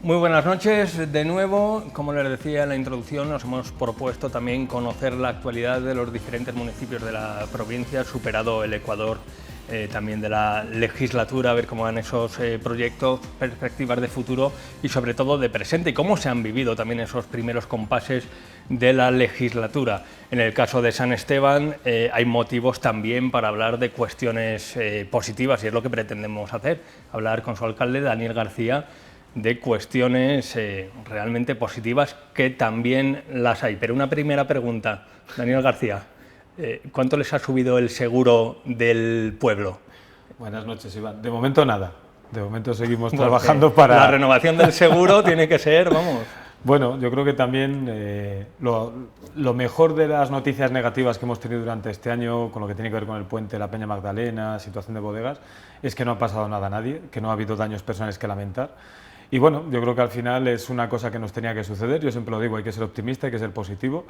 Muy buenas noches de nuevo. Como les decía en la introducción, nos hemos propuesto también conocer la actualidad de los diferentes municipios de la provincia, superado el Ecuador también de la legislatura, ver cómo van esos proyectos, perspectivas de futuro y sobre todo de presente y cómo se han vivido también esos primeros compases de la legislatura. En el caso de San Esteban hay motivos también para hablar de cuestiones positivas y es lo que pretendemos hacer, hablar con su alcalde, Daniel García, de cuestiones realmente positivas, que también las hay. Pero una primera pregunta, Daniel García, ¿cuánto les ha subido el seguro del pueblo? Buenas noches, Iván. De momento nada. De momento seguimos trabajando para... La renovación del seguro tiene que ser, vamos... Bueno, yo creo que también lo mejor de las noticias negativas que hemos tenido durante este año, con lo que tiene que ver con el puente, la Peña Magdalena, situación de bodegas, es que no ha pasado nada a nadie, que no ha habido daños personales que lamentar. Y bueno, yo creo que al final es una cosa que nos tenía que suceder. Yo siempre lo digo, hay que ser optimista, hay que ser positivo.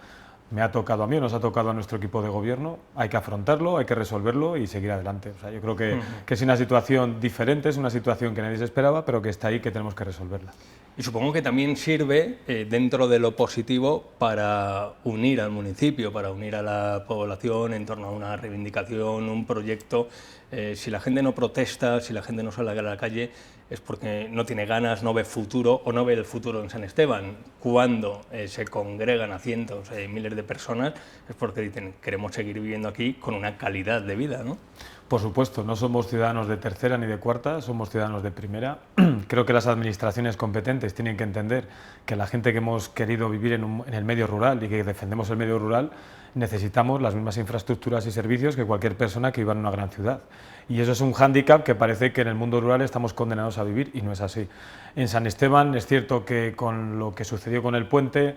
Me ha tocado a mí, nos ha tocado a nuestro equipo de gobierno. Hay que afrontarlo, hay que resolverlo y seguir adelante. O sea, yo creo que es una situación diferente, es una situación que nadie se esperaba, pero que está ahí, que tenemos que resolverla. Y supongo que también sirve, dentro de lo positivo, para unir al municipio, para unir a la población en torno a una reivindicación, un proyecto. Si la gente no protesta, si la gente no sale a la calle, es porque no tiene ganas, no ve futuro o no ve el futuro en San Esteban. Cuando se congregan a cientos, miles de personas, es porque dicen, queremos seguir viviendo aquí con una calidad de vida, ¿no? Por supuesto, no somos ciudadanos de tercera ni de cuarta, somos ciudadanos de primera. Creo que las administraciones competentes tienen que entender que la gente que hemos querido vivir en el medio rural y que defendemos el medio rural, necesitamos las mismas infraestructuras y servicios que cualquier persona que viva en una gran ciudad. Y eso es un hándicap que parece que en el mundo rural estamos condenados a vivir y no es así. En San Esteban es cierto que con lo que sucedió con el puente,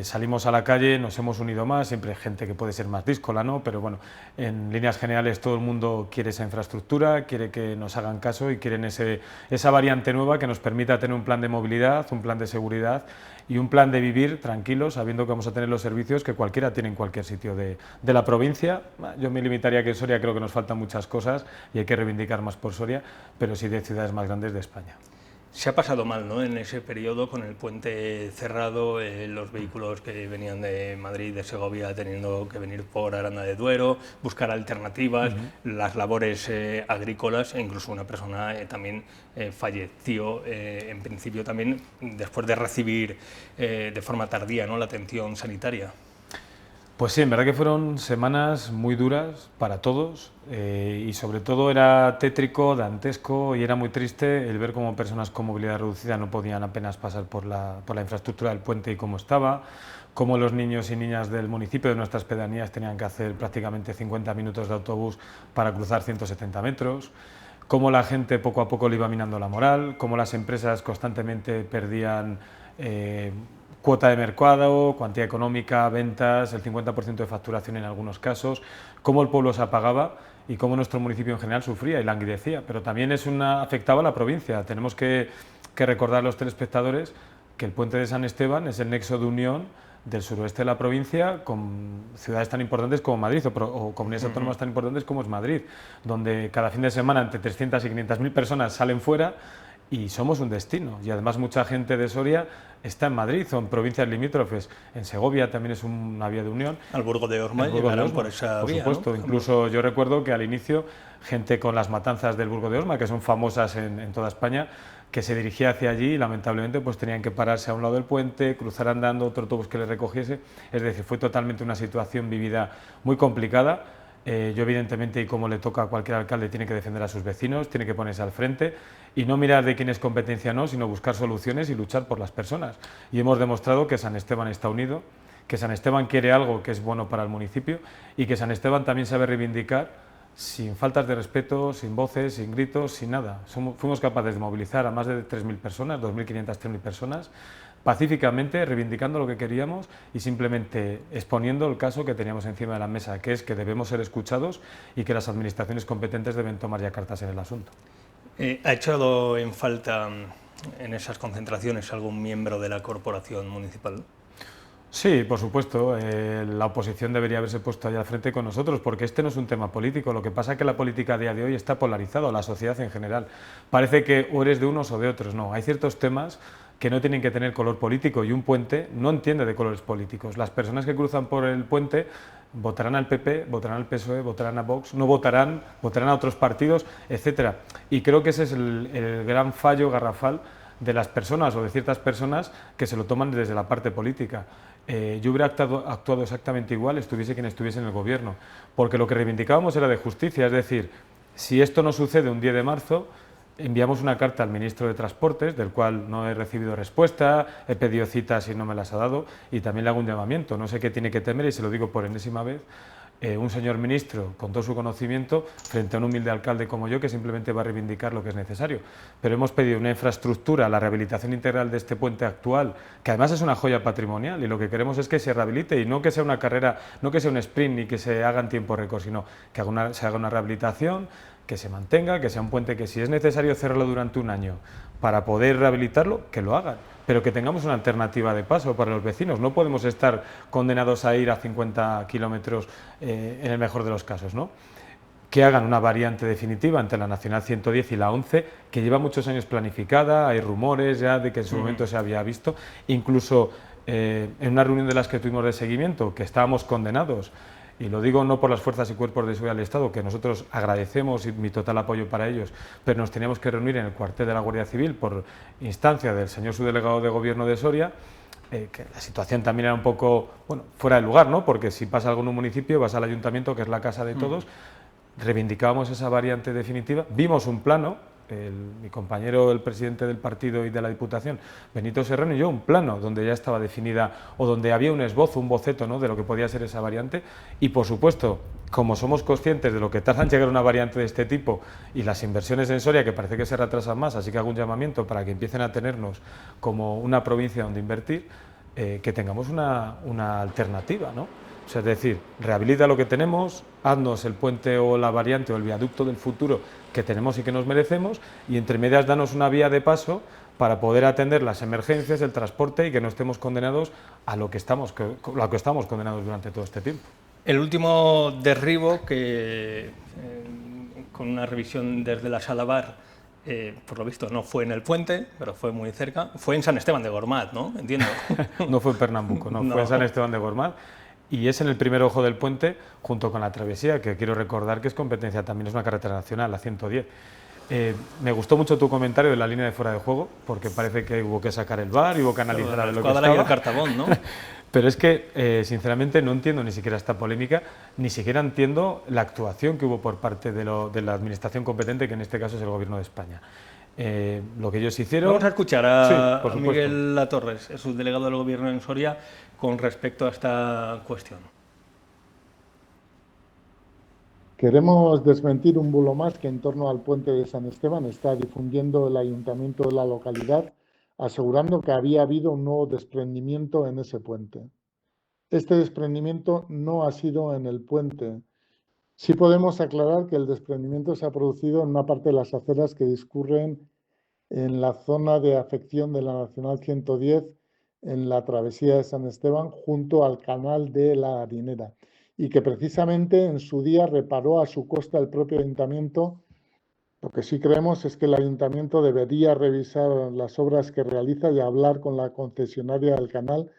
salimos a la calle, nos hemos unido más, siempre hay gente que puede ser más díscola, ¿no? Pero bueno, en líneas generales todo el mundo quiere esa infraestructura, quiere que nos hagan caso y quieren esa variante nueva que nos permita tener un plan de movilidad, un plan de seguridad y un plan de vivir tranquilos, sabiendo que vamos a tener los servicios que cualquiera tiene en cualquier sitio de la provincia. Yo me limitaría a que Soria creo que nos faltan muchas cosas y hay que reivindicar más por Soria, pero sí de ciudades más grandes de España. Se ha pasado mal, ¿no?, en ese periodo, con el puente cerrado, los vehículos que venían de Madrid, de Segovia, teniendo que venir por Aranda de Duero, buscar alternativas, las labores agrícolas, e incluso una persona también falleció, en principio también después de recibir de forma tardía, ¿no?, la atención sanitaria. Pues sí, en verdad que fueron semanas muy duras para todos y sobre todo era tétrico, dantesco y era muy triste el ver cómo personas con movilidad reducida no podían apenas pasar por la infraestructura del puente y cómo estaba, cómo los niños y niñas del municipio de nuestras pedanías tenían que hacer prácticamente 50 minutos de autobús para cruzar 170 metros, cómo la gente poco a poco le iba minando la moral, cómo las empresas constantemente perdían cuota de mercado, cuantía económica, ventas, el 50% de facturación en algunos casos, cómo el pueblo se apagaba y cómo nuestro municipio en general sufría y languidecía, pero también afectaba a la provincia. Tenemos que recordar a los telespectadores que el puente de San Esteban es el nexo de unión del suroeste de la provincia con ciudades tan importantes como Madrid o comunidades autónomas tan importantes como es Madrid, donde cada fin de semana entre 300 y 500.000 personas salen fuera y somos un destino. Y además mucha gente de Soria está en Madrid o en provincias limítrofes. En Segovia también es una vía de unión. Al Burgo de Osma llegarán por esa vía, por supuesto, ¿no? Incluso yo recuerdo que al inicio gente con las matanzas del Burgo de Osma, que son famosas en toda España, que se dirigía hacia allí y lamentablemente pues tenían que pararse a un lado del puente, cruzar andando, otro autobús que les recogiese. Es decir, fue totalmente una situación vivida muy complicada. Yo evidentemente, y como le toca a cualquier alcalde, tiene que defender a sus vecinos, tiene que ponerse al frente y no mirar de quién es competencia o no, sino buscar soluciones y luchar por las personas. Y hemos demostrado que San Esteban está unido, que San Esteban quiere algo que es bueno para el municipio y que San Esteban también sabe reivindicar sin faltas de respeto, sin voces, sin gritos, sin nada. Fuimos capaces de movilizar a más de 3.000 personas, 2.500, 3.000 personas, pacíficamente, reivindicando lo que queríamos y simplemente exponiendo el caso que teníamos encima de la mesa, que es que debemos ser escuchados y que las administraciones competentes deben tomar ya cartas en el asunto. ¿Ha echado en falta en esas concentraciones algún miembro de la corporación municipal? Sí, por supuesto, la oposición debería haberse puesto allá al frente con nosotros, porque este no es un tema político. Lo que pasa es que la política a día de hoy está polarizada, la sociedad en general. Parece que o eres de unos o de otros. No, hay ciertos temas que no tienen que tener color político, y un puente no entiende de colores políticos. Las personas que cruzan por el puente votarán al PP, votarán al PSOE, votarán a Vox, no votarán, votarán a otros partidos, etcétera. Y creo que ese es el gran fallo garrafal de las personas o de ciertas personas que se lo toman desde la parte política. Yo hubiera actuado exactamente igual, estuviese quien estuviese en el gobierno, porque lo que reivindicábamos era de justicia, es decir, si esto no sucede un 10 de marzo, enviamos una carta al ministro de Transportes, del cual no he recibido respuesta, he pedido citas y no me las ha dado, y también le hago un llamamiento, no sé qué tiene que temer, y se lo digo por enésima vez, un señor ministro con todo su conocimiento frente a un humilde alcalde como yo que simplemente va a reivindicar lo que es necesario. Pero hemos pedido una infraestructura, la rehabilitación integral de este puente actual, que además es una joya patrimonial, y lo que queremos es que se rehabilite y no que sea una carrera, no que sea un sprint ni que se haga en tiempo récord, sino que se haga una rehabilitación, que se mantenga, que sea un puente que si es necesario cerrarlo durante un año para poder rehabilitarlo, que lo hagan, pero que tengamos una alternativa de paso para los vecinos. No podemos estar condenados a ir a 50 kilómetros en el mejor de los casos, ¿no? Que hagan una variante definitiva entre la Nacional 110 y la 11, que lleva muchos años planificada, hay rumores ya de que en su momento se había visto, incluso en una reunión de las que tuvimos de seguimiento, que estábamos condenados, y lo digo no por las fuerzas y cuerpos de seguridad del Estado, que nosotros agradecemos y mi total apoyo para ellos, pero nos teníamos que reunir en el cuartel de la Guardia Civil por instancia del señor subdelegado de Gobierno de Soria, que la situación también era un poco, bueno, fuera de lugar, ¿no? Porque si pasa algo en un municipio, vas al ayuntamiento, que es la casa de todos, reivindicábamos esa variante definitiva, vimos un plano, mi compañero, el presidente del partido y de la Diputación, Benito Serrano, y yo, un plano donde ya estaba definida o donde había un esbozo, un boceto, ¿no?, de lo que podía ser esa variante, y por supuesto, como somos conscientes de lo que tarda en llegar una variante de este tipo y las inversiones en Soria que parece que se retrasan más, así que hago un llamamiento para que empiecen a tenernos como una provincia donde invertir, que tengamos una alternativa, ¿no? O sea, es decir, rehabilita lo que tenemos, haznos el puente o la variante o el viaducto del futuro que tenemos y que nos merecemos, y entre medias danos una vía de paso para poder atender las emergencias, el transporte, y que no estemos condenados a lo que estamos condenados durante todo este tiempo. El último derribo que, con una revisión desde la Sala Bar, por lo visto no fue en el puente, pero fue muy cerca, fue en San Esteban de Gormaz, ¿no? Entiendo. No fue en Pernambuco, no, fue en San Esteban de Gormaz. Y es en el primer ojo del puente, junto con la travesía, que quiero recordar que es competencia, también es una carretera nacional, la 110. Me gustó mucho tu comentario de la línea de fuera de juego, porque parece que hubo que sacar el VAR y hubo que analizar a ver lo que estaba. Y el cartabón, ¿no? Pero es que, sinceramente, no entiendo ni siquiera esta polémica, ni siquiera entiendo la actuación que hubo por parte de la administración competente, que en este caso es el Gobierno de España. Lo que ellos hicieron... Vamos a escuchar a Miguel Latorres, el subdelegado del Gobierno en Soria, con respecto a esta cuestión. Queremos desmentir un bulo más que en torno al puente de San Esteban está difundiendo el ayuntamiento de la localidad, asegurando que había habido un nuevo desprendimiento en ese puente. Este desprendimiento no ha sido en el puente. Sí podemos aclarar que el desprendimiento se ha producido en una parte de las aceras que discurren en la zona de afección de la Nacional 110, en la travesía de San Esteban, junto al canal de la Harinera, y que precisamente en su día reparó a su costa el propio ayuntamiento. Lo que sí creemos es que el ayuntamiento debería revisar las obras que realiza y hablar con la concesionaria del canal.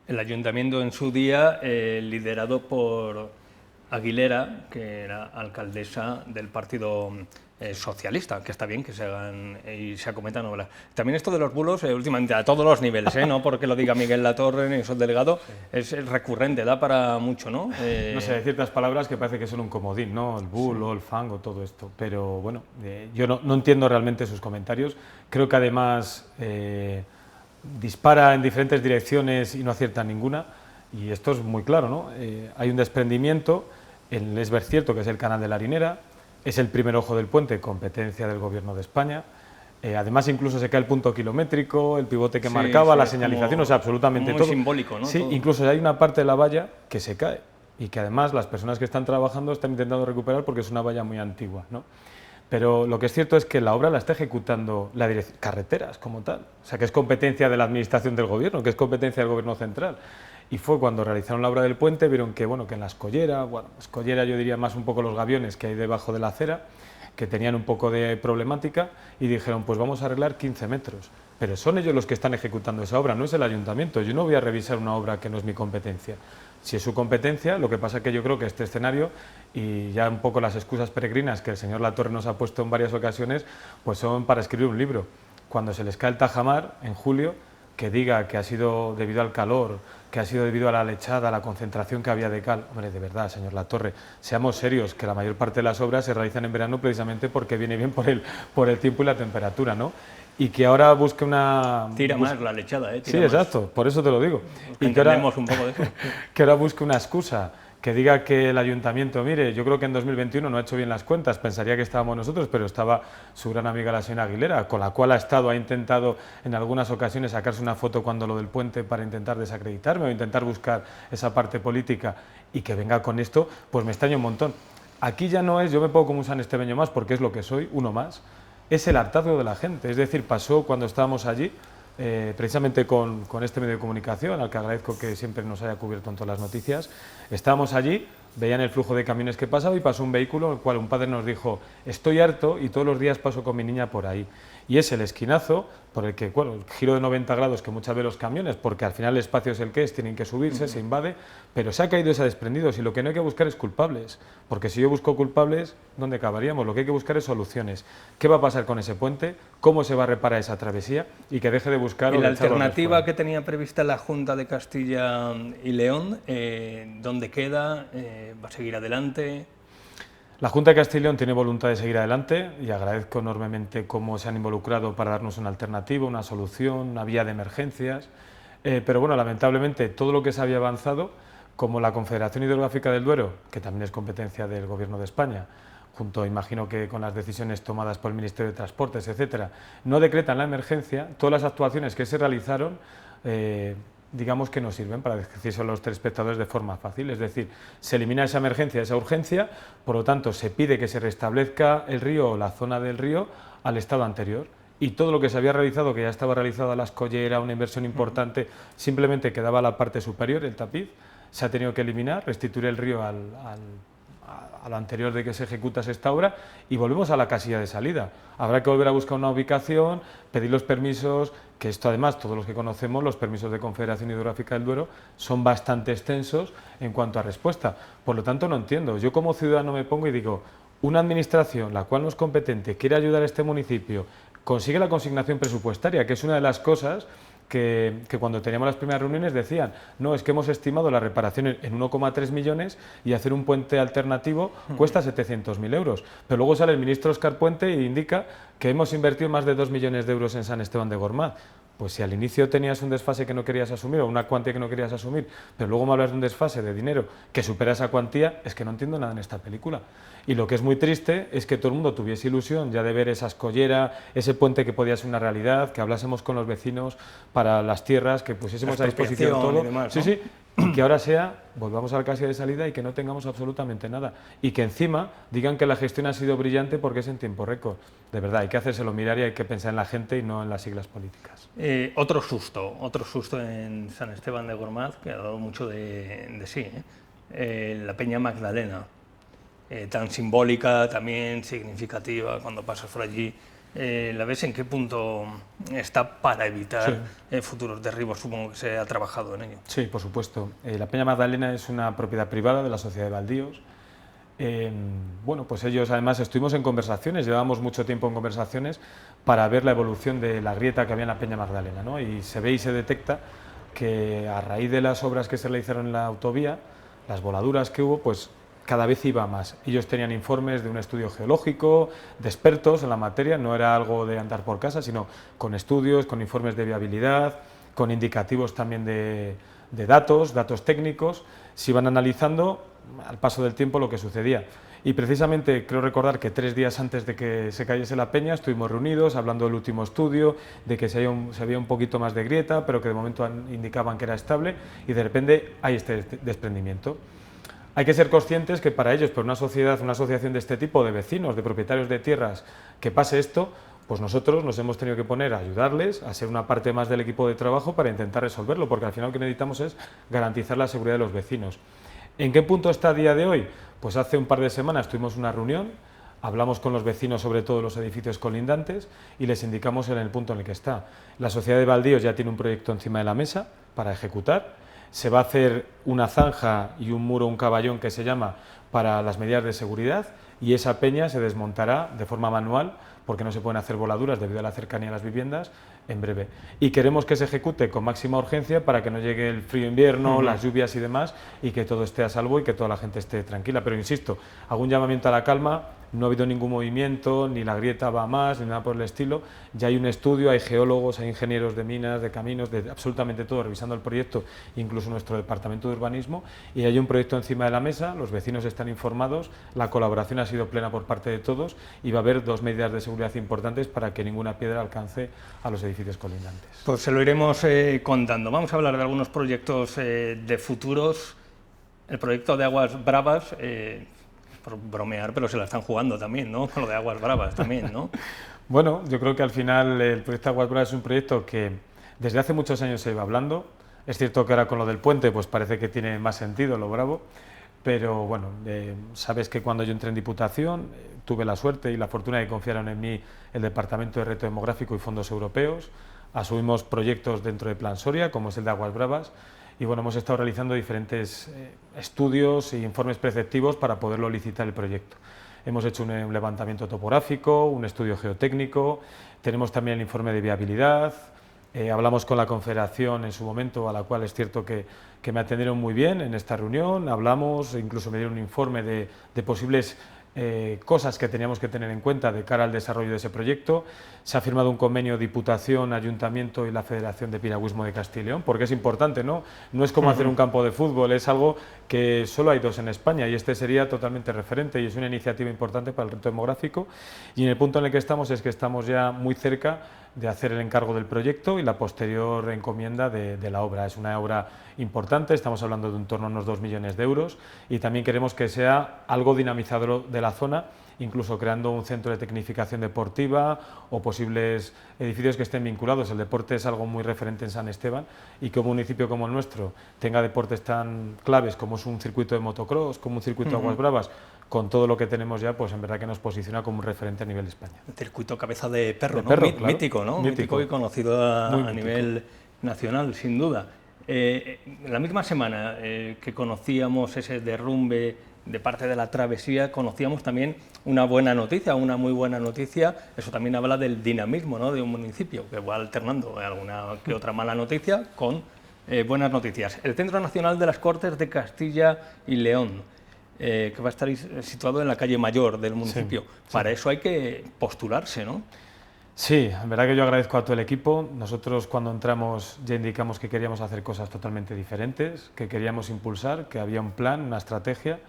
El ayuntamiento en su día, liderado por Aguilera, que era alcaldesa del Partido Socialista, que está bien que se hagan y se acometan obras. También esto de los bulos, últimamente a todos los niveles, no porque lo diga Miguel Latorre ni el delegado, es recurrente, da para mucho, ¿no? No sé, hay ciertas palabras que parece que son un comodín, ¿no? El bulo, el fango, todo esto. Pero bueno, yo no entiendo realmente sus comentarios. Creo que además dispara en diferentes direcciones y no acierta ninguna. Y esto es muy claro, ¿no? Hay un desprendimiento, es ver cierto que es el canal de la Harinera, es el primer ojo del puente, competencia del Gobierno de España. Además, incluso se cae el punto kilométrico, el pivote que marcaba, la señalización, o sea, absolutamente todo. Muy simbólico, ¿no? Sí, todo. Incluso hay una parte de la valla que se cae y que además las personas que están trabajando están intentando recuperar porque es una valla muy antigua, ¿no? Pero lo que es cierto es que la obra la está ejecutando la carreteras como tal, o sea, que es competencia de la Administración del Gobierno, que es competencia del Gobierno central. Y fue cuando realizaron la obra del puente, vieron que, bueno, que en la escollera, yo diría más un poco los gaviones que hay debajo de la acera, que tenían un poco de problemática y dijeron, pues vamos a arreglar 15 metros. Pero son ellos los que están ejecutando esa obra, no es el ayuntamiento. Yo no voy a revisar una obra que no es mi competencia. Si es su competencia, lo que pasa es que yo creo que este escenario y ya un poco las excusas peregrinas que el señor Latorre nos ha puesto en varias ocasiones, pues son para escribir un libro. Cuando se les cae el tajamar en julio, que diga que ha sido debido al calor, que ha sido debido a la lechada, a la concentración que había de cal. Hombre, de verdad, señor Latorre, seamos serios, que la mayor parte de las obras se realizan en verano precisamente porque viene bien por el tiempo y la temperatura, ¿no? Y que ahora busque una... Tira más la lechada, ¿eh? Sí, exacto, por eso te lo digo. Y que ahora, un poco de eso. Que ahora busque una excusa, que diga que el ayuntamiento, mire, yo creo que en 2021 no ha hecho bien las cuentas, pensaría que estábamos nosotros, pero estaba su gran amiga la señora Aguilera, con la cual ha intentado en algunas ocasiones sacarse una foto cuando lo del puente para intentar desacreditarme o intentar buscar esa parte política, y que venga con esto, pues me extraña un montón. Aquí ya no es, yo me pongo como un sanestebeño más porque es lo que soy, uno más, es el hartazgo de la gente, es decir, pasó cuando estábamos allí, precisamente con este medio de comunicación, al que agradezco que siempre nos haya cubierto en todas las noticias. Estábamos allí, veían el flujo de camiones que pasaba y pasó un vehículo, el cual un padre nos dijo, estoy harto y todos los días paso con mi niña por ahí. Y es el esquinazo por el que, bueno, el giro de 90 grados que muchas veces los camiones, porque al final el espacio es el que es, tienen que subirse, se invade, pero se ha caído y se ha desprendido. Y lo que no hay que buscar es culpables, porque si yo busco culpables, ¿dónde acabaríamos? Lo que hay que buscar es soluciones. ¿Qué va a pasar con ese puente? ¿Cómo se va a reparar esa travesía? Y que deje de buscar... ¿Y la alternativa que tenía prevista la Junta de Castilla y León, dónde queda? ¿Va a seguir adelante? La Junta de Castilla y León tiene voluntad de seguir adelante y agradezco enormemente cómo se han involucrado para darnos una alternativa, una solución, una vía de emergencias, pero bueno, lamentablemente todo lo que se había avanzado, como la Confederación Hidrográfica del Duero, que también es competencia del Gobierno de España, junto, imagino que con las decisiones tomadas por el Ministerio de Transportes, etcétera, no decretan la emergencia, todas las actuaciones que se realizaron digamos que no sirven para decirse a los telespectadores de forma fácil, es decir, se elimina esa emergencia, esa urgencia, por lo tanto se pide que se restablezca el río o la zona del río al estado anterior y todo lo que se había realizado, que ya estaba realizado, la escollera, una inversión importante, simplemente quedaba la parte superior, el tapiz, se ha tenido que eliminar, restituir el río a lo anterior de que se ejecutase esta obra y volvemos a la casilla de salida. Habrá que volver a buscar una ubicación, pedir los permisos, que esto además, todos los que conocemos, los permisos de Confederación Hidrográfica del Duero son bastante extensos en cuanto a respuesta. Por lo tanto, no entiendo. Yo como ciudadano me pongo y digo, una administración, la cual no es competente, quiere ayudar a este municipio, consigue la consignación presupuestaria, que es una de las cosas que cuando teníamos las primeras reuniones decían, no, es que hemos estimado la reparación en 1,3 millones y hacer un puente alternativo cuesta 700.000 euros. Pero luego sale el ministro Óscar Puente e indica que hemos invertido más de 2 millones de euros en San Esteban de Gormaz. Pues si al inicio tenías un desfase que no querías asumir o una cuantía que no querías asumir, pero luego me hablas de un desfase de dinero que supera esa cuantía, es que no entiendo nada en esta película. Y lo que es muy triste es que todo el mundo tuviese ilusión ya de ver esa escollera, ese puente que podía ser una realidad, que hablásemos con los vecinos para las tierras, que pusiésemos a disposición todo. Demás, sí, ¿no? sí, y que ahora sea, volvamos a la casilla de salida y que no tengamos absolutamente nada. Y que encima digan que la gestión ha sido brillante porque es en tiempo récord. De verdad, hay que hacérselo mirar y hay que pensar en la gente y no en las siglas políticas. Otro susto en San Esteban de Gormaz, que ha dado mucho de sí, la Peña Magdalena, tan simbólica, también significativa, cuando pasas por allí. ¿La ves en qué punto está para evitar futuros derribos? Supongo que se ha trabajado en ello. Sí, por supuesto. La Peña Magdalena es una propiedad privada de la Sociedad de Baldíos. Bueno, pues ellos además estuvimos en conversaciones, llevábamos mucho tiempo en conversaciones para ver la evolución de la grieta que había en la Peña Magdalena, ¿no? Y se ve y se detecta que a raíz de las obras que se realizaron en la autovía, las voladuras que hubo, pues cada vez iba más. Ellos tenían informes de un estudio geológico, de expertos en la materia, no era algo de andar por casa, sino con estudios, con informes de viabilidad, con indicativos también de datos técnicos, se iban analizando al paso del tiempo lo que sucedía. Y precisamente creo recordar que 3 días antes de que se cayese la peña estuvimos reunidos hablando del último estudio, de que se había un poquito más de grieta, pero que de momento indicaban que era estable y de repente hay este desprendimiento. Hay que ser conscientes que para ellos, por una sociedad, una asociación de este tipo, de vecinos, de propietarios de tierras, que pase esto, pues nosotros nos hemos tenido que poner a ayudarles, a ser una parte más del equipo de trabajo para intentar resolverlo, porque al final lo que necesitamos es garantizar la seguridad de los vecinos. ¿En qué punto está a día de hoy? Pues hace un par de semanas tuvimos una reunión hablamos con los vecinos sobre todos los edificios colindantes y les indicamos en el punto en el que está. La Sociedad de Baldíos ya tiene un proyecto encima de la mesa para ejecutar. Se va a hacer una zanja y un muro, un caballón que se llama, para las medidas de seguridad, y esa peña se desmontará de forma manual porque no se pueden hacer voladuras debido a la cercanía a las viviendas en breve. Y queremos que se ejecute con máxima urgencia para que no llegue el frío invierno, las lluvias y demás, y que todo esté a salvo y que toda la gente esté tranquila. Pero insisto, hago un llamamiento a la calma. No ha habido ningún movimiento, ni la grieta va a más, ni nada por el estilo. Ya hay un estudio, hay geólogos, hay ingenieros de minas, de caminos, de absolutamente todo, revisando el proyecto, incluso nuestro departamento de urbanismo, y hay un proyecto encima de la mesa, los vecinos están informados, la colaboración ha sido plena por parte de todos y va a haber 2 medidas de seguridad importantes para que ninguna piedra alcance a los edificios colindantes. Pues se lo iremos contando. Vamos a hablar de algunos proyectos de futuros. El proyecto de Aguas Bravas, por bromear, pero se la están jugando también, ¿no? Con lo de Aguas Bravas también, ¿no? Bueno, yo creo que al final el proyecto Aguas Bravas es un proyecto que desde hace muchos años se iba hablando. Es cierto que ahora con lo del puente pues parece que tiene más sentido lo bravo, pero bueno, sabes que cuando yo entré en Diputación tuve la suerte y la fortuna de que confiaron en mí el Departamento de Reto Demográfico y Fondos Europeos. Asumimos proyectos dentro de Plan Soria, como es el de Aguas Bravas, y bueno, hemos estado realizando diferentes estudios e informes preceptivos para poderlo licitar el proyecto. Hemos hecho un levantamiento topográfico, un estudio geotécnico, tenemos también el informe de viabilidad, hablamos con la Confederación en su momento, a la cual es cierto que me atendieron muy bien en esta reunión, hablamos, incluso me dieron un informe de posibles cosas que teníamos que tener en cuenta de cara al desarrollo de ese proyecto. Se ha firmado un convenio Diputación, Ayuntamiento y la Federación de Piragüismo de Castilla y León, porque es importante, ¿no? No es como hacer un campo de fútbol, es algo que solo hay 2 en España y este sería totalmente referente y es una iniciativa importante para el reto demográfico. Y en el punto en el que estamos es que estamos ya muy cerca de hacer el encargo del proyecto y la posterior encomienda de la obra. Es una obra importante, estamos hablando de en torno a unos 2 millones de euros y también queremos que sea algo dinamizador de la zona, incluso creando un centro de tecnificación deportiva o posibles edificios que estén vinculados. El deporte es algo muy referente en San Esteban y que un municipio como el nuestro tenga deportes tan claves como es un circuito de motocross, como un circuito de Aguas Bravas, con todo lo que tenemos ya, pues en verdad que nos posiciona como un referente a nivel de España. El circuito Cabeza de Perro, ¿no? Claro. Mítico, ¿no? Mítico y conocido a nivel nacional, sin duda. La misma semana que conocíamos ese derrumbe de parte de la travesía, conocíamos también una buena noticia, una muy buena noticia. Eso también habla del dinamismo, ¿no?, de un municipio, que va alternando alguna que otra mala noticia con buenas noticias. El Centro Nacional de las Cortes de Castilla y León, que va a estar situado en la calle Mayor del municipio. Sí. Para eso hay que postularse, ¿no? Sí, en verdad que yo agradezco a todo el equipo. Nosotros cuando entramos ya indicamos que queríamos hacer cosas totalmente diferentes, que queríamos impulsar, que había un plan, una estrategia.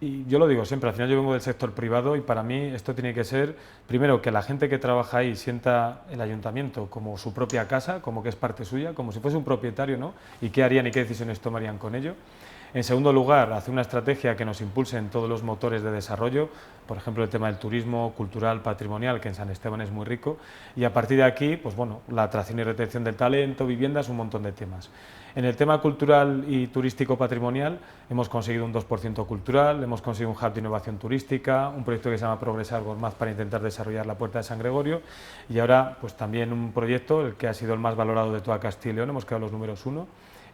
Y yo lo digo siempre, al final yo vengo del sector privado y para mí esto tiene que ser, primero, que la gente que trabaja ahí sienta el ayuntamiento como su propia casa, como que es parte suya, como si fuese un propietario, ¿no? Y qué harían y qué decisiones tomarían con ello. En segundo lugar, hacer una estrategia que nos impulse en todos los motores de desarrollo, por ejemplo, el tema del turismo cultural, patrimonial, que en San Esteban es muy rico, y a partir de aquí, pues bueno, la atracción y retención del talento, viviendas, un montón de temas. En el tema cultural y turístico patrimonial hemos conseguido un 2% cultural, hemos conseguido un hub de innovación turística, un proyecto que se llama Progresar Gormaz para intentar desarrollar la Puerta de San Gregorio y ahora pues también un proyecto, el que ha sido el más valorado de toda Castilla y León, hemos quedado los números 1,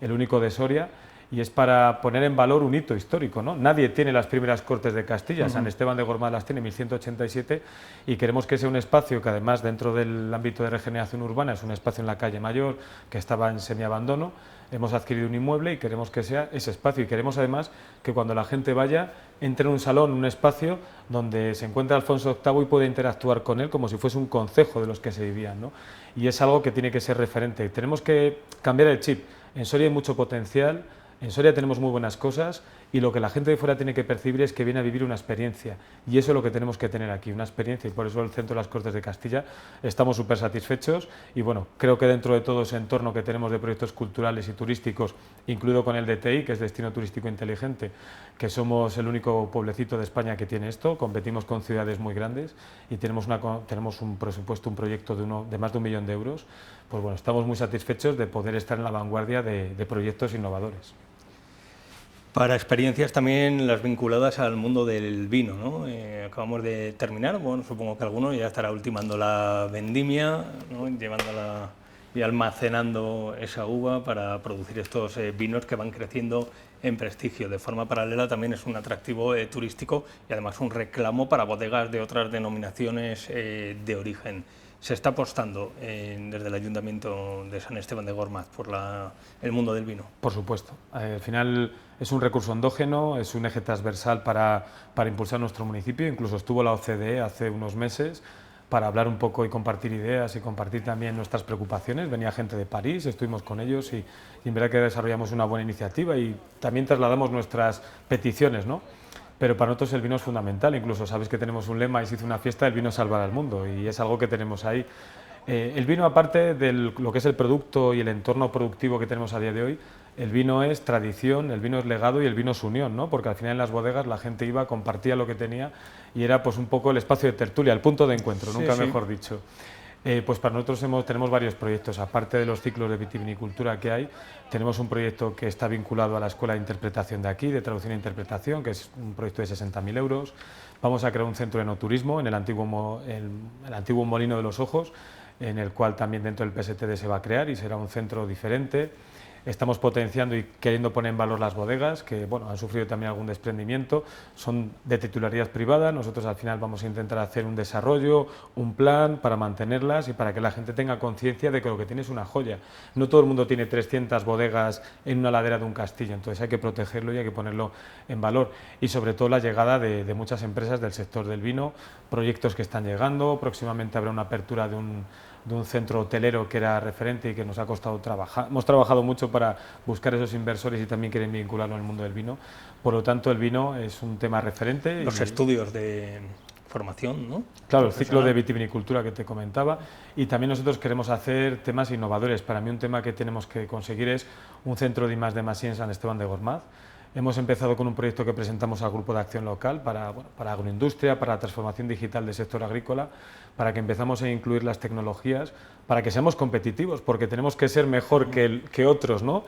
el único de Soria, y es para poner en valor un hito histórico, ¿no? Nadie tiene las primeras Cortes de Castilla, San Esteban de Gormaz las tiene en 1187 y queremos que sea un espacio que además dentro del ámbito de regeneración urbana es un espacio en la calle Mayor que estaba en semiabandono. Hemos adquirido un inmueble y queremos que sea ese espacio y queremos además que cuando la gente vaya entre en un salón, un espacio donde se encuentra Alfonso VIII y puede interactuar con él como si fuese un concejo de los que se vivían, ¿no? Y es algo que tiene que ser referente. Tenemos que cambiar el chip. En Soria hay mucho potencial. En Soria tenemos muy buenas cosas y lo que la gente de fuera tiene que percibir es que viene a vivir una experiencia y eso es lo que tenemos que tener aquí, una experiencia, y por eso el Centro de las Cortes de Castilla estamos súper satisfechos y bueno, creo que dentro de todo ese entorno que tenemos de proyectos culturales y turísticos, incluido con el DTI, que es Destino Turístico Inteligente, que somos el único pueblecito de España que tiene esto, competimos con ciudades muy grandes y tenemos un presupuesto, un proyecto de más de 1 millón de euros, pues bueno, estamos muy satisfechos de poder estar en la vanguardia de proyectos innovadores. Para experiencias también las vinculadas al mundo del vino, ¿no? Acabamos de terminar, bueno, supongo que alguno ya estará ultimando la vendimia, ¿no? Llevándola y almacenando esa uva para producir estos vinos que van creciendo en prestigio. De forma paralela también es un atractivo turístico y además un reclamo para bodegas de otras denominaciones de origen. Se está apostando desde el Ayuntamiento de San Esteban de Gormaz por el mundo del vino. Por supuesto. Al final es un recurso endógeno, es un eje transversal para impulsar nuestro municipio. Incluso estuvo la OCDE hace unos meses para hablar un poco y compartir ideas y compartir también nuestras preocupaciones. Venía gente de París, estuvimos con ellos y en verdad que desarrollamos una buena iniciativa y también trasladamos nuestras peticiones, ¿no? Pero para nosotros el vino es fundamental, incluso sabes que tenemos un lema y se hizo una fiesta, el vino salvará al mundo, y es algo que tenemos ahí. El vino, aparte de lo que es el producto y el entorno productivo que tenemos a día de hoy, el vino es tradición, el vino es legado y el vino es unión, ¿no? Porque al final en las bodegas la gente iba, compartía lo que tenía y era pues un poco el espacio de tertulia, el punto de encuentro, nunca mejor dicho. Pues para nosotros tenemos varios proyectos, aparte de los ciclos de vitivinicultura que hay, tenemos un proyecto que está vinculado a la Escuela de Interpretación de aquí, de Traducción e Interpretación, que es un proyecto de 60.000 euros. Vamos a crear un centro de enoturismo en el antiguo Molino de los Ojos, en el cual también dentro del PSTD se va a crear y será un centro diferente. Estamos potenciando y queriendo poner en valor las bodegas, que bueno, han sufrido también algún desprendimiento, son de titularidad privada. Nosotros al final vamos a intentar hacer un desarrollo, un plan para mantenerlas y para que la gente tenga conciencia de que lo que tiene es una joya. No todo el mundo tiene 300 bodegas en una ladera de un castillo, entonces hay que protegerlo y hay que ponerlo en valor. Y sobre todo la llegada de muchas empresas del sector del vino, proyectos que están llegando, próximamente habrá una apertura de un centro hotelero que era referente y que nos ha costado trabajar. Hemos trabajado mucho para buscar esos inversores y también quieren vincularlo en el mundo del vino. Por lo tanto, el vino es un tema referente. Los estudios de formación, ¿no? Claro, el ciclo de vitivinicultura que te comentaba. Y también nosotros queremos hacer temas innovadores. Para mí un tema que tenemos que conseguir es un centro de I+D+I en San Esteban de Gormaz. Hemos empezado con un proyecto que presentamos al Grupo de Acción Local para agroindustria, para la transformación digital del sector agrícola, para que empezamos a incluir las tecnologías, para que seamos competitivos, porque tenemos que ser mejor que otros, ¿no?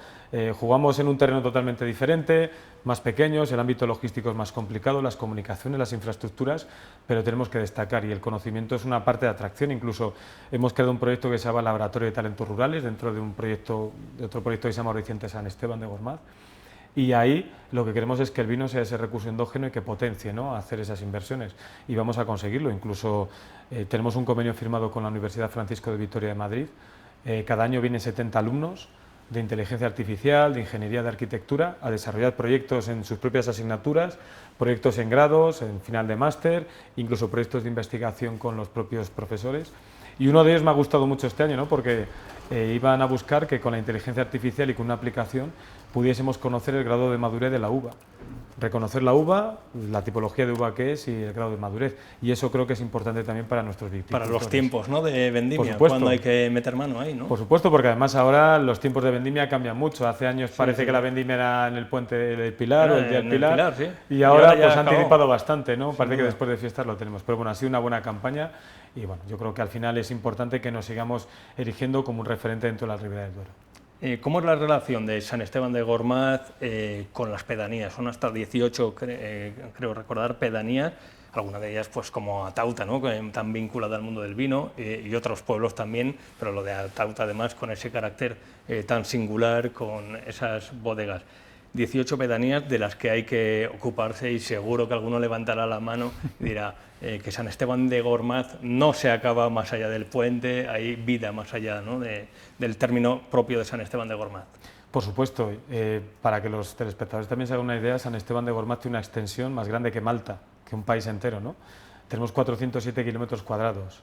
Jugamos en un terreno totalmente diferente, más pequeños, el ámbito logístico es más complicado, las comunicaciones, las infraestructuras, pero tenemos que destacar y el conocimiento es una parte de atracción. Incluso hemos creado un proyecto que se llama Laboratorio de Talentos Rurales, dentro de otro proyecto que se llama Horizonte San Esteban de Gormaz. Y ahí lo que queremos es que el vino sea ese recurso endógeno y que potencie, ¿no?, hacer esas inversiones. Y vamos a conseguirlo. Incluso tenemos un convenio firmado con la Universidad Francisco de Vitoria de Madrid. Cada año vienen 70 alumnos de inteligencia artificial, de ingeniería de arquitectura, a desarrollar proyectos en sus propias asignaturas, proyectos en grados, en final de máster, incluso proyectos de investigación con los propios profesores. Y uno de ellos me ha gustado mucho este año, ¿no?, porque iban a buscar que con la inteligencia artificial y con una aplicación pudiésemos conocer el grado de madurez de la uva. Reconocer la uva, la tipología de uva que es y el grado de madurez. Y eso creo que es importante también para nuestros viticultores. Para los tiempos, ¿no?, de vendimia, cuando hay que meter mano ahí, ¿no? Por supuesto, porque además ahora los tiempos de vendimia cambian mucho. Hace años parece que la vendimia era en el puente del Pilar o el día del Pilar, y ahora pues han anticipado bastante, ¿no? Parece que después de fiestas lo tenemos. Pero bueno, ha sido una buena campaña y bueno, yo creo que al final es importante que nos sigamos erigiendo como un referente dentro de la Ribera del Duero. ¿Cómo es la relación de San Esteban de Gormaz con las pedanías? Son hasta 18, creo recordar, pedanías, algunas de ellas pues como Atauta, ¿no?, tan vinculada al mundo del vino, y otros pueblos también, pero lo de Atauta además con ese carácter tan singular, con esas bodegas. 18 pedanías de las que hay que ocuparse y seguro que alguno levantará la mano y dirá que San Esteban de Gormaz no se acaba más allá del puente, hay vida más allá, ¿no?, del término propio de San Esteban de Gormaz. Por supuesto, para que los telespectadores también se hagan una idea, San Esteban de Gormaz tiene una extensión más grande que Malta, que un país entero, ¿no? Tenemos 407 kilómetros cuadrados.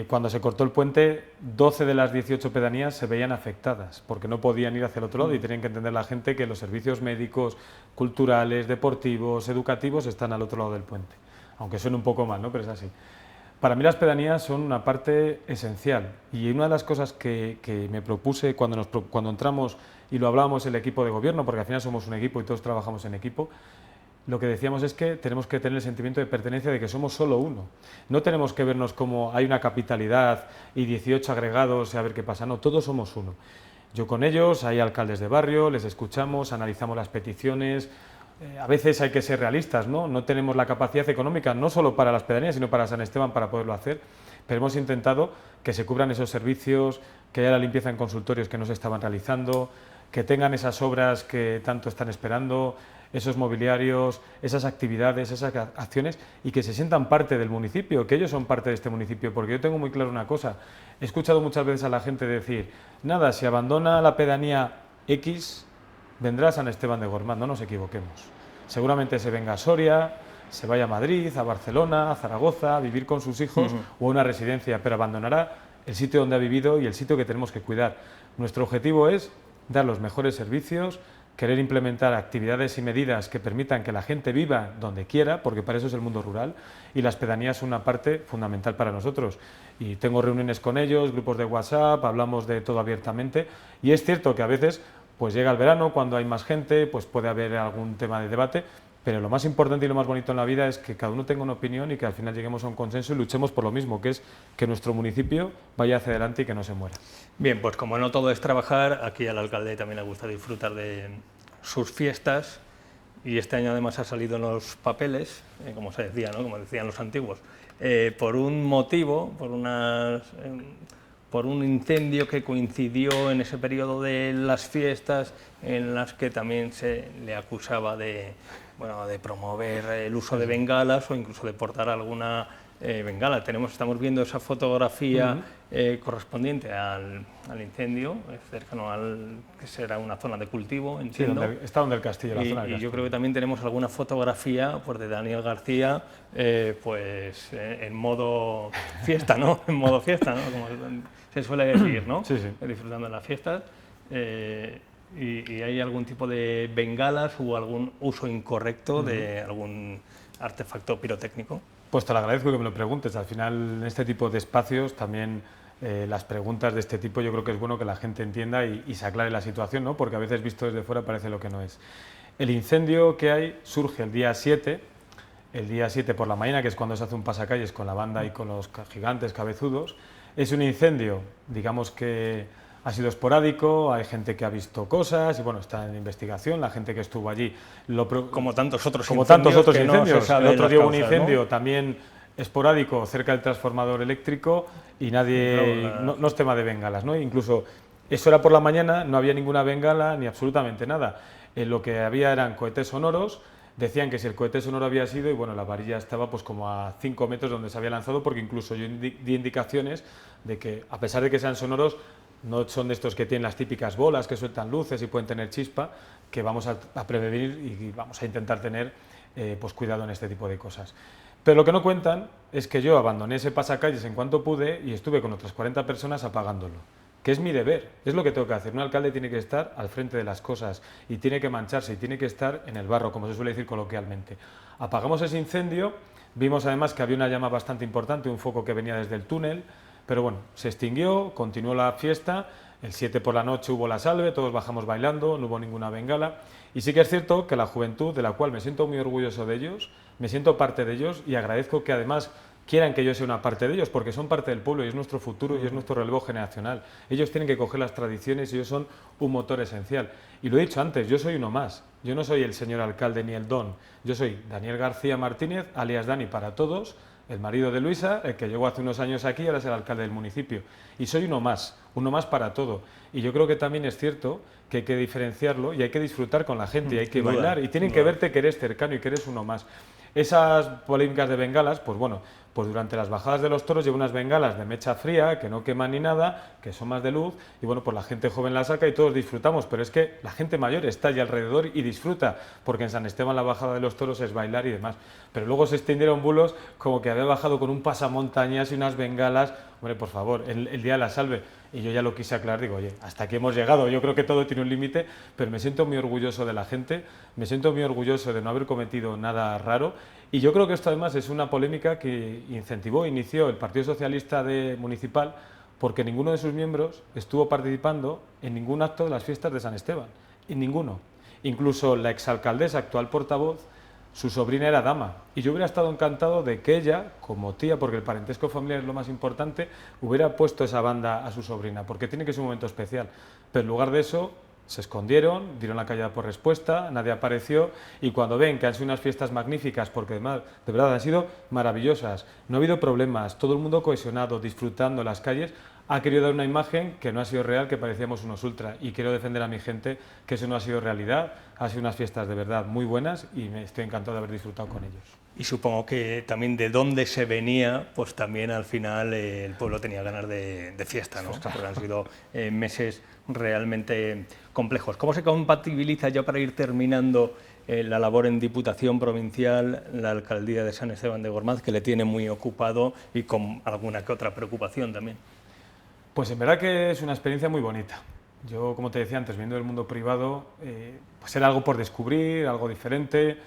Cuando se cortó el puente, 12 de las 18 pedanías se veían afectadas porque no podían ir hacia el otro lado y tenían que entender la gente que los servicios médicos, culturales, deportivos, educativos están al otro lado del puente. Aunque suene un poco mal, ¿no?, pero es así. Para mí las pedanías son una parte esencial y una de las cosas que me propuse cuando entramos y lo hablábamos el equipo de gobierno, porque al final somos un equipo y todos trabajamos en equipo, lo que decíamos es que tenemos que tener el sentimiento de pertenencia de que somos solo uno. No tenemos que vernos como hay una capitalidad y 18 agregados y a ver qué pasa, no, todos somos uno. Yo con ellos, hay alcaldes de barrio, les escuchamos, analizamos las peticiones. A veces hay que ser realistas, ¿no? No tenemos la capacidad económica, no solo para las pedanías, sino para San Esteban para poderlo hacer, pero hemos intentado que se cubran esos servicios, que haya la limpieza en consultorios que no se estaban realizando, que tengan esas obras que tanto están esperando, esos mobiliarios, esas actividades, esas acciones, y que se sientan parte del municipio, que ellos son parte de este municipio, porque yo tengo muy claro una cosa, he escuchado muchas veces a la gente decir, nada, si abandona la pedanía X, vendrá San Esteban de Gormaz, no nos equivoquemos. Seguramente se venga a Soria, se vaya a Madrid, a Barcelona, a Zaragoza, a vivir con sus hijos o a una residencia, pero abandonará el sitio donde ha vivido y el sitio que tenemos que cuidar. Nuestro objetivo es dar los mejores servicios, querer implementar actividades y medidas que permitan que la gente viva donde quiera, porque para eso es el mundo rural, y las pedanías son una parte fundamental para nosotros. Y tengo reuniones con ellos, grupos de WhatsApp, hablamos de todo abiertamente, y es cierto que a veces pues llega el verano, cuando hay más gente, pues puede haber algún tema de debate, pero lo más importante y lo más bonito en la vida es que cada uno tenga una opinión y que al final lleguemos a un consenso y luchemos por lo mismo, que es que nuestro municipio vaya hacia adelante y que no se muera. Bien, pues como no todo es trabajar, aquí al alcalde también le gusta disfrutar de sus fiestas, y este año además ha salido en los papeles, como se decía, ¿no? Como decían los antiguos, por un motivo, por un incendio que coincidió en ese periodo de las fiestas, en las que también se le acusaba de promover el uso de bengalas o incluso de portar alguna bengala. Estamos viendo esa fotografía correspondiente al incendio, cercano al que será una zona de cultivo, entiendo. Sí, está donde el castillo, la zona del Y castillo. yo creo que también tenemos alguna fotografía pues, de Daniel García, en modo fiesta, ¿no? En modo fiesta, ¿no? Como se suele decir, ¿no? Sí, sí. Disfrutando de las fiestas. ¿Y hay algún tipo de bengalas o algún uso incorrecto de algún artefacto pirotécnico? Pues te lo agradezco que me lo preguntes. Al final, en este tipo de espacios, también las preguntas de este tipo, yo creo que es bueno que la gente entienda y se aclare la situación, ¿no? Porque a veces visto desde fuera parece lo que no es. El incendio que hay surge el día 7 por la mañana, que es cuando se hace un pasacalles con la banda y con los gigantes cabezudos. Es un incendio, digamos que ha sido esporádico, hay gente que ha visto cosas y bueno, está en investigación, la gente que estuvo allí. Como tantos otros incendios. No se sabe el otro día hubo un causas, incendio ¿no? también esporádico cerca del transformador eléctrico y nadie, no es tema de bengalas, ¿no? Incluso eso era por la mañana, no había ninguna bengala ni absolutamente nada. Lo que había eran cohetes sonoros. Decían que si el cohete sonoro había sido, y bueno, la varilla estaba pues como a 5 metros donde se había lanzado, porque incluso yo di indicaciones de que, a pesar de que sean sonoros, no son de estos que tienen las típicas bolas que sueltan luces y pueden tener chispa, que vamos a prevenir y vamos a intentar tener pues cuidado en este tipo de cosas. Pero lo que no cuentan es que yo abandoné ese pasacalles en cuanto pude y estuve con otras 40 personas apagándolo. Que es mi deber, es lo que tengo que hacer. Un alcalde tiene que estar al frente de las cosas y tiene que mancharse y tiene que estar en el barro, como se suele decir coloquialmente. Apagamos ese incendio, vimos además que había una llama bastante importante, un foco que venía desde el túnel, pero bueno, se extinguió, continuó la fiesta, el 7 por la noche hubo la salve, todos bajamos bailando, no hubo ninguna bengala, y sí que es cierto que la juventud, de la cual me siento muy orgulloso de ellos, me siento parte de ellos y agradezco que además quieran que yo sea una parte de ellos, porque son parte del pueblo y es nuestro futuro y es nuestro relevo generacional. Ellos tienen que coger las tradiciones y ellos son un motor esencial. Y lo he dicho antes, yo soy uno más. Yo no soy el señor alcalde ni el don. Yo soy Daniel García Martínez, alias Dani para todos, el marido de Luisa, el que llegó hace unos años aquí y ahora es el alcalde del municipio. Y soy uno más para todo. Y yo creo que también es cierto que hay que diferenciarlo y hay que disfrutar con la gente y hay que bailar. Y tienen que verte que eres cercano y que eres uno más. Esas polémicas de bengalas, pues bueno, pues durante las bajadas de los toros llevo unas bengalas de mecha fría, que no queman ni nada, que son más de luz, y bueno, pues la gente joven la saca y todos disfrutamos, pero es que la gente mayor está allí alrededor y disfruta, porque en San Esteban la bajada de los toros es bailar y demás. Pero luego se extendieron bulos como que había bajado con un pasamontañas y unas bengalas. Hombre, por favor, el día de la salve. Y yo ya lo quise aclarar, digo, oye, hasta aquí hemos llegado, yo creo que todo tiene un límite, pero me siento muy orgulloso de la gente, me siento muy orgulloso de no haber cometido nada raro, y yo creo que esto además es una polémica que inició el Partido Socialista Municipal, porque ninguno de sus miembros estuvo participando en ningún acto de las fiestas de San Esteban, en ninguno. Incluso la exalcaldesa, actual portavoz, su sobrina era dama. Y yo hubiera estado encantado de que ella, como tía, porque el parentesco familiar es lo más importante, hubiera puesto esa banda a su sobrina, porque tiene que ser un momento especial. Pero en lugar de eso, se escondieron, dieron la callada por respuesta, nadie apareció, y cuando ven que han sido unas fiestas magníficas, porque además, de verdad, han sido maravillosas, no ha habido problemas, todo el mundo cohesionado, disfrutando las calles, ha querido dar una imagen que no ha sido real, que parecíamos unos ultra, y quiero defender a mi gente que eso no ha sido realidad, ha sido unas fiestas de verdad muy buenas y me estoy encantado de haber disfrutado con ellos. Y supongo que también de dónde se venía, pues también al final el pueblo tenía ganas de fiesta, ¿no? Porque han sido meses realmente complejos. ¿Cómo se compatibiliza, ya para ir terminando, la labor en Diputación Provincial, la Alcaldía de San Esteban de Gormaz, que le tiene muy ocupado y con alguna que otra preocupación también? Pues en verdad que es una experiencia muy bonita. Yo, como te decía antes, viendo del mundo privado, pues era algo por descubrir, algo diferente,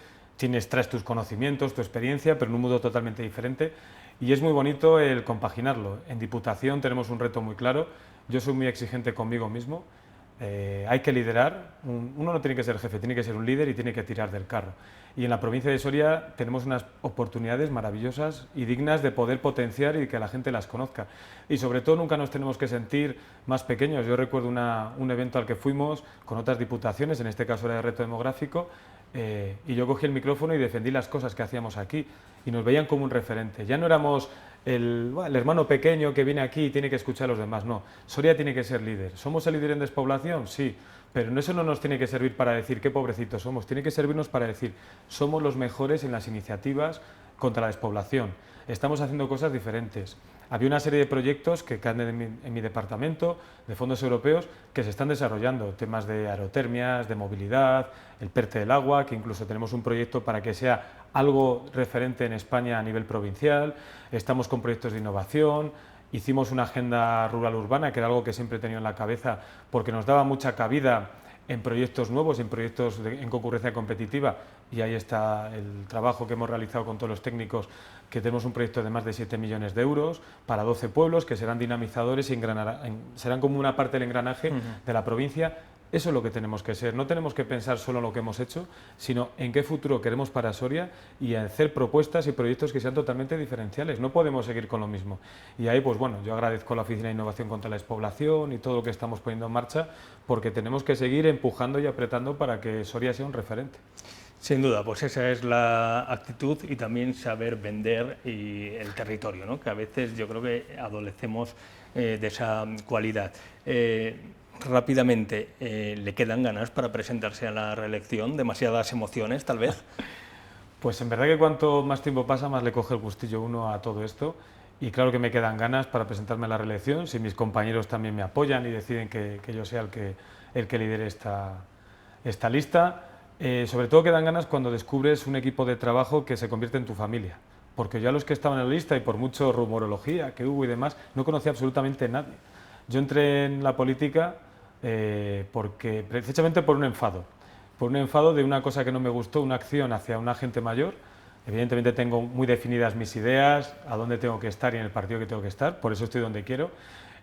traes tus conocimientos, tu experiencia, pero en un mundo totalmente diferente, y es muy bonito el compaginarlo. En Diputación tenemos un reto muy claro, yo soy muy exigente conmigo mismo, hay que liderar, uno no tiene que ser jefe, tiene que ser un líder y tiene que tirar del carro. Y en la provincia de Soria tenemos unas oportunidades maravillosas y dignas de poder potenciar y que la gente las conozca. Y sobre todo nunca nos tenemos que sentir más pequeños. Yo recuerdo un evento al que fuimos con otras diputaciones, en este caso era de reto demográfico, y yo cogí el micrófono y defendí las cosas que hacíamos aquí y nos veían como un referente. Ya no éramos el hermano pequeño que viene aquí y tiene que escuchar a los demás, no. Soria tiene que ser líder. ¿Somos el líder en despoblación? Sí. Pero eso no nos tiene que servir para decir qué pobrecitos somos, tiene que servirnos para decir somos los mejores en las iniciativas contra la despoblación. Estamos haciendo cosas diferentes. Había una serie de proyectos que caen en mi departamento, de fondos europeos, que se están desarrollando, temas de aerotermias, de movilidad, el PERTE del agua, que incluso tenemos un proyecto para que sea algo referente en España a nivel provincial, estamos con proyectos de innovación. Hicimos una agenda rural urbana, que era algo que siempre he tenido en la cabeza, porque nos daba mucha cabida en proyectos nuevos, en proyectos en concurrencia competitiva, y ahí está el trabajo que hemos realizado con todos los técnicos, que tenemos un proyecto de más de 7 millones de euros para 12 pueblos, que serán dinamizadores y serán como una parte del engranaje de la provincia. Eso es lo que tenemos que ser, no tenemos que pensar solo en lo que hemos hecho, sino en qué futuro queremos para Soria y hacer propuestas y proyectos que sean totalmente diferenciales. No podemos seguir con lo mismo. Y ahí, pues bueno, yo agradezco a la Oficina de Innovación contra la Despoblación y todo lo que estamos poniendo en marcha, porque tenemos que seguir empujando y apretando para que Soria sea un referente. Sin duda, pues esa es la actitud y también saber vender y el territorio, ¿no? Que a veces yo creo que adolecemos de esa cualidad. Rápidamente, ¿le quedan ganas para presentarse a la reelección? ¿Demasiadas emociones, tal vez? Pues en verdad que cuanto más tiempo pasa, más le coge el gustillo uno a todo esto. Y claro que me quedan ganas para presentarme a la reelección, si mis compañeros también me apoyan y deciden que yo sea el que lidere esta lista. Sobre todo quedan ganas cuando descubres un equipo de trabajo que se convierte en tu familia. Porque ya los que estaban en la lista, y por mucho rumorología que hubo y demás, no conocía absolutamente a nadie. Yo entré en la política precisamente por un enfado de una cosa que no me gustó, una acción hacia una gente mayor. Evidentemente tengo muy definidas mis ideas, a dónde tengo que estar y en el partido que tengo que estar, por eso estoy donde quiero.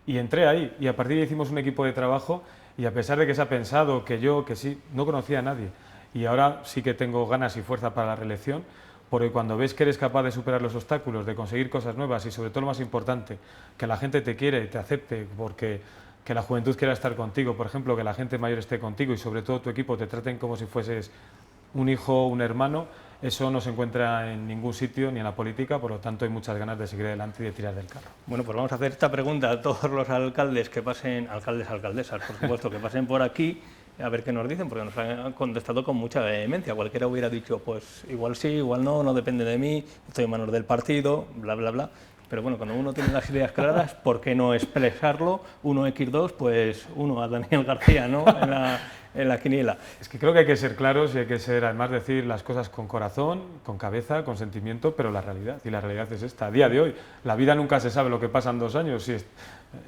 Y entré ahí, y a partir de ahí hicimos un equipo de trabajo, y a pesar de que se ha pensado que sí, no conocía a nadie. Y ahora sí que tengo ganas y fuerza para la reelección, porque cuando ves que eres capaz de superar los obstáculos, de conseguir cosas nuevas y sobre todo lo más importante, que la gente te quiere y te acepte, porque que la juventud quiera estar contigo, por ejemplo, que la gente mayor esté contigo y sobre todo tu equipo te traten como si fueses un hijo o un hermano, eso no se encuentra en ningún sitio ni en la política, por lo tanto hay muchas ganas de seguir adelante y de tirar del carro. Bueno, pues vamos a hacer esta pregunta a todos los alcaldes que pasen, alcaldesas, por supuesto, que pasen por aquí, a ver qué nos dicen, porque nos han contestado con mucha vehemencia. Cualquiera hubiera dicho, pues igual sí, igual no depende de mí, estoy en manos del partido, bla, bla, bla. Pero bueno, cuando uno tiene las ideas claras, ¿por qué no expresarlo? 1x2, pues uno a Daniel García, ¿no? En la quiniela. Es que creo que hay que ser claros y hay que ser, además, decir las cosas con corazón, con cabeza, con sentimiento, pero la realidad, y la realidad es esta. A día de hoy, la vida nunca se sabe lo que pasa en 2 años,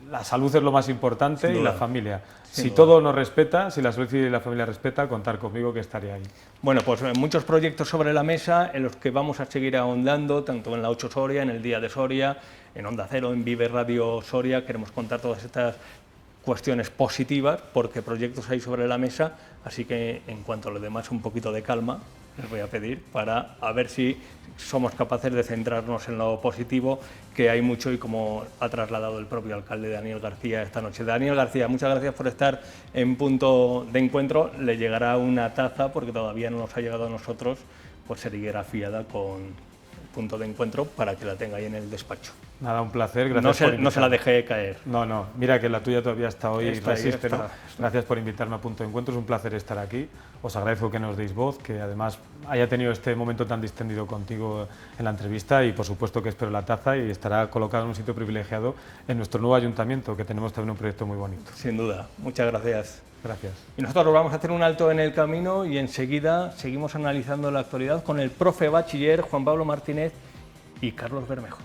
la salud es lo más importante y la familia. Si todo nos respeta, si la salud y la familia respeta, contar conmigo que estaré ahí. Bueno, pues muchos proyectos sobre la mesa en los que vamos a seguir ahondando, tanto en la 8 Soria, en el Día de Soria, en Onda Cero, en Vive Radio Soria. Queremos contar todas estas cuestiones positivas, porque proyectos hay sobre la mesa, así que en cuanto a lo demás, un poquito de calma, les voy a pedir, para a ver si somos capaces de centrarnos en lo positivo, que hay mucho, y como ha trasladado el propio alcalde Daniel García esta noche. Daniel García, muchas gracias por estar en Punto de Encuentro. Le llegará una taza, porque todavía no nos ha llegado a nosotros, pues serigrafiada con Punto de Encuentro, para que la tenga ahí en el despacho. Nada, un placer, gracias. No se la dejé caer. No, mira que la tuya todavía está hoy y resiste, ¿no? está. Gracias por invitarme a Punto de Encuentro, es un placer estar aquí. Os agradezco que nos deis voz, que además haya tenido este momento tan distendido contigo en la entrevista, y por supuesto que espero la taza y estará colocada en un sitio privilegiado en nuestro nuevo ayuntamiento, que tenemos también un proyecto muy bonito. Sin duda, muchas gracias. Gracias. Y nosotros vamos a hacer un alto en el camino y enseguida seguimos analizando la actualidad con el profe bachiller Juan Pablo Martínez y Carlos Bermejo.